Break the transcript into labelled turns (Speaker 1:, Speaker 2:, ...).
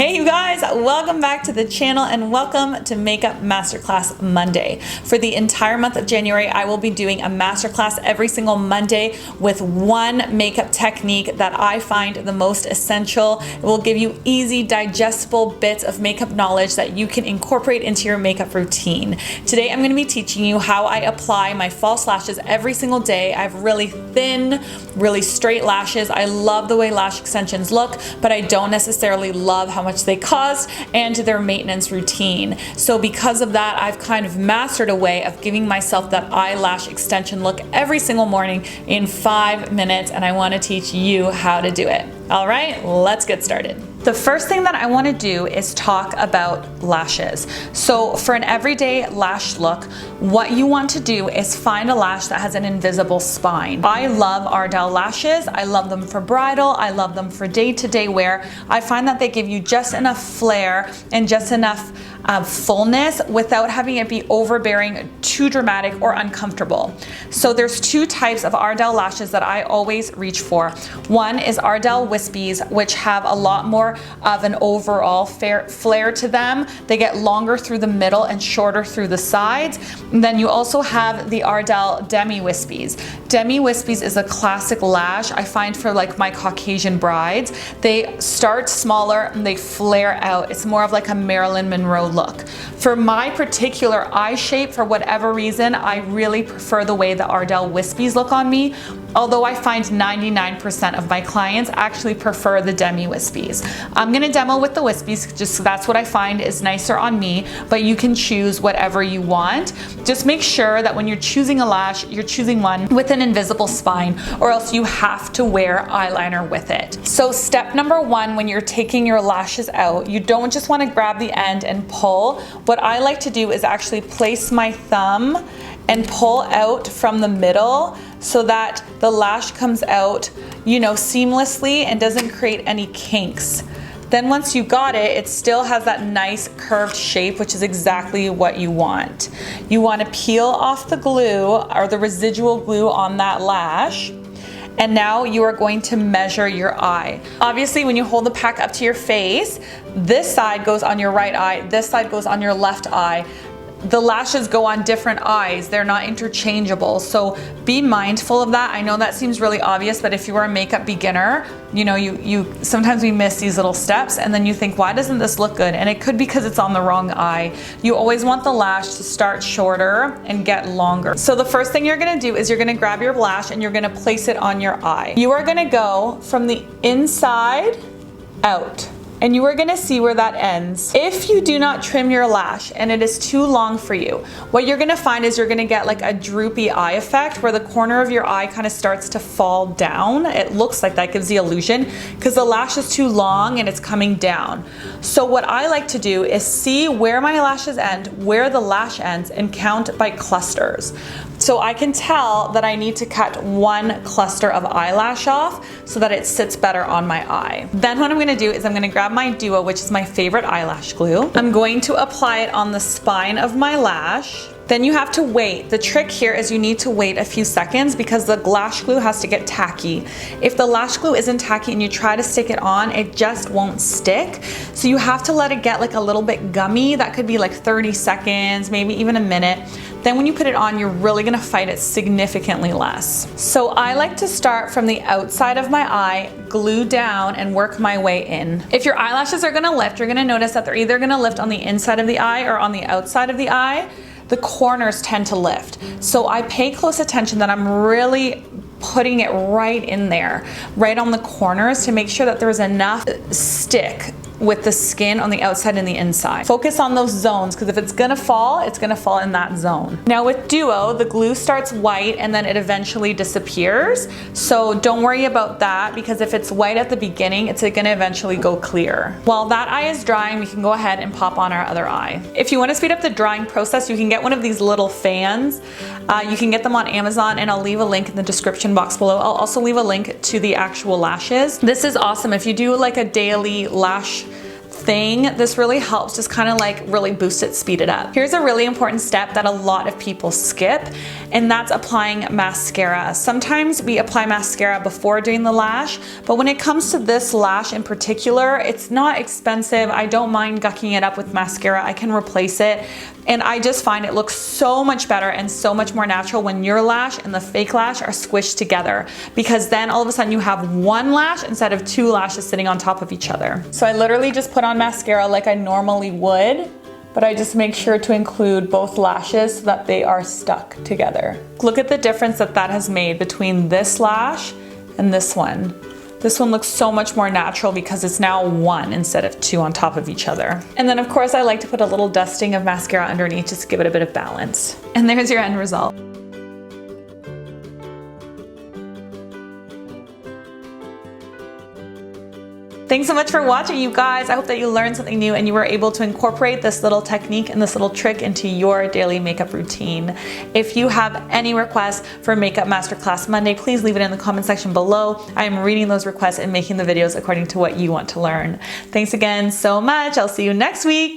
Speaker 1: Hey you guys, welcome back to the channel and welcome to Makeup Masterclass Monday. For the entire month of January, I will be doing a masterclass every single Monday with one makeup technique that I find the most essential. It will give you easy, digestible bits of makeup knowledge that you can incorporate into your makeup routine. Today, I'm going to be teaching you how I apply my false lashes every single day. I have really thin, really straight lashes. I love the way lash extensions look, but I don't necessarily love how much they cost and their maintenance routine. So because of that, I've kind of mastered a way of giving myself that eyelash extension look every single morning in 5 minutes, and I want to teach you how to do it. All right, let's get started. The first thing that I want to do is talk about lashes. So for an everyday lash look, what you want to do is find a lash that has an invisible spine. I love Ardell lashes. I love them for bridal. I love them for day-to-day wear. I find that they give you just enough flare and just enough fullness without having it be overbearing, too dramatic, or uncomfortable. So there's two types of Ardell lashes that I always reach for. One is Ardell Wispies, which have a lot more of an overall flare to them. They get longer through the middle and shorter through the sides. And then you also have the Ardell Demi Wispies. Demi Wispies is a classic lash I find for like my Caucasian brides. They start smaller and they flare out. It's more of like a Marilyn Monroe look. For my particular eye shape, for whatever reason, I really prefer the way the Ardell Wispies look on me, although I find 99% of my clients actually prefer the Demi Wispies. I'm gonna demo with the Wispies, just that's what I find is nicer on me, but you can choose whatever you want. Just make sure that when you're choosing a lash, you're choosing one with an invisible spine, or else you have to wear eyeliner with it. So step number one, when you're taking your lashes out, you don't just wanna grab the end and pull. What I like to do is actually place my thumb and pull out from the middle so that the lash comes out, seamlessly and doesn't create any kinks. Then once you got it, it still has that nice curved shape, which is exactly what you want. You want to peel off the glue or the residual glue on that lash. And now you are going to measure your eye. Obviously, when you hold the pack up to your face, this side goes on your right eye, this side goes on your left eye. The lashes go on different eyes. They're not interchangeable. So be mindful of that. I know that seems really obvious, but if you are a makeup beginner, sometimes we miss these little steps and then you think, why doesn't this look good? And it could be because it's on the wrong eye. You always want the lash to start shorter and get longer. So the first thing you're gonna do is you're gonna grab your lash and you're gonna place it on your eye. You are gonna go from the inside out, and you are gonna see where that ends. If you do not trim your lash and it is too long for you, what you're gonna find is you're gonna get like a droopy eye effect where the corner of your eye kind of starts to fall down. It looks like that, gives the illusion, because the lash is too long and it's coming down. So what I like to do is see where my lashes end, where the lash ends, and count by clusters. So I can tell that I need to cut one cluster of eyelash off so that it sits better on my eye. Then what I'm gonna do is I'm gonna grab my Duo, which is my favorite eyelash glue. I'm going to apply it on the spine of my lash. Then you have to wait. The trick here is you need to wait a few seconds because the lash glue has to get tacky. If the lash glue isn't tacky and you try to stick it on, it just won't stick. So you have to let it get like a little bit gummy. That could be like 30 seconds, maybe even a minute. Then when you put it on, you're really gonna fight it significantly less. So I like to start from the outside of my eye, glue down, and work my way in. If your eyelashes are gonna lift, you're gonna notice that they're either gonna lift on the inside of the eye or on the outside of the eye. The corners tend to lift. So I pay close attention that I'm really putting it right in there, right on the corners, to make sure that there's enough stick with the skin on the outside and the inside. Focus on those zones, because if it's gonna fall in that zone. Now with Duo, the glue starts white and then it eventually disappears. So don't worry about that, because if it's white at the beginning, it's gonna eventually go clear. While that eye is drying, we can go ahead and pop on our other eye. If you wanna speed up the drying process, you can get one of these little fans. You can get them on Amazon, and I'll leave a link in the description box below. I'll also leave a link to the actual lashes. This is awesome if you do like a daily lash thing, this really helps just kind of like really boost it, speed it up. Here's a really important step that a lot of people skip, and that's applying mascara. Sometimes we apply mascara before doing the lash, but when it comes to this lash in particular, it's not expensive. I don't mind gucking it up with mascara. I can replace it. And I just find it looks so much better and so much more natural when your lash and the fake lash are squished together, because then all of a sudden you have one lash instead of two lashes sitting on top of each other. So I literally just put on mascara like I normally would, but I just make sure to include both lashes so that they are stuck together. Look at the difference that that has made between this lash and this one. This one looks so much more natural because it's now one instead of two on top of each other. And then of course I like to put a little dusting of mascara underneath just to give it a bit of balance. And there's your end result. Thanks so much for watching, you guys. I hope that you learned something new and you were able to incorporate this little technique and this little trick into your daily makeup routine. If you have any requests for Makeup Masterclass Monday, please leave it in the comment section below. I am reading those requests and making the videos according to what you want to learn. Thanks again so much. I'll see you next week.